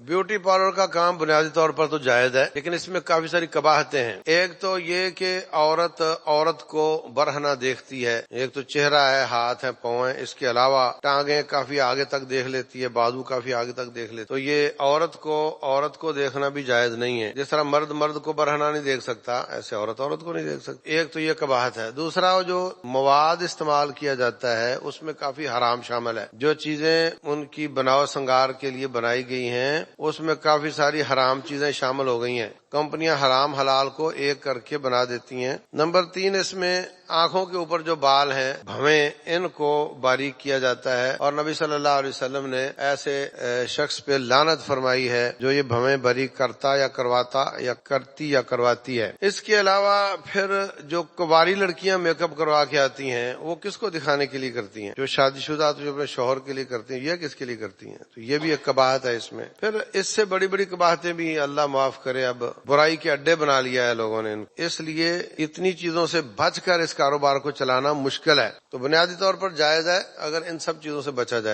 Beauty parlour का काम बुनियादी तौर पर तो जायज है, लेकिन इसमें काफी सारी कबाहतें हैं। एक तो ये कि औरत को बरहना देखती है। एक तो चेहरा है, हाथ है, पाँव है, इसके अलावा टांगे काफी आगे तक देख लेती है, बाजू काफी आगे तक देख लेती है। तो ये औरत को देखना भी जायज नहीं है। जिस तरह मर्द को बरहना नहीं देख सकता, ऐसे औरत को नहीं देख सकती। एक तो ये कबाहत है। दूसरा, जो मवाद इस्तेमाल किया जाता है उसमें काफी हराम शामिल है। जो चीजें उनकी बनाव श्रृंगार के लिए बनाई गई हैं उसमें काफी सारी हराम चीजें शामिल हो गई हैं। कंपनियां हराम हलाल को एक करके बना देती हैं। नंबर 3, इसमें आंखों के ऊपर जो बाल हैं, भवें, इनको बारीक किया जाता है और नबी सल्लल्लाहु अलैहि वसल्लम ने ऐसे शख्स पे लानत फरमाई है जो ये भवें बारीक करता या करवाता या करती या करवाती है। इसके अलावा फिर जो कुंवारी लड़कियां मेकअप करवा के आती हैं वो किसको दिखाने के लिए करती हैं? जो शादीशुदा तो जो अपने शौहर के लिए करती हैं, ये किसके लिए करती हैं? तो ये भी एक कबाहत है इसमें। फिर इससे बड़ी बड़ी कबाहतें भी, अल्लाह माफ करे, अब बुराई के अड्डे बना लिया है लोगों ने। इसलिए इतनी चीजों से बचकर इस कारोबार को चलाना मुश्किल है। तो बुनियादी तौर पर जायज है अगर इन सब चीजों से बचा जाए।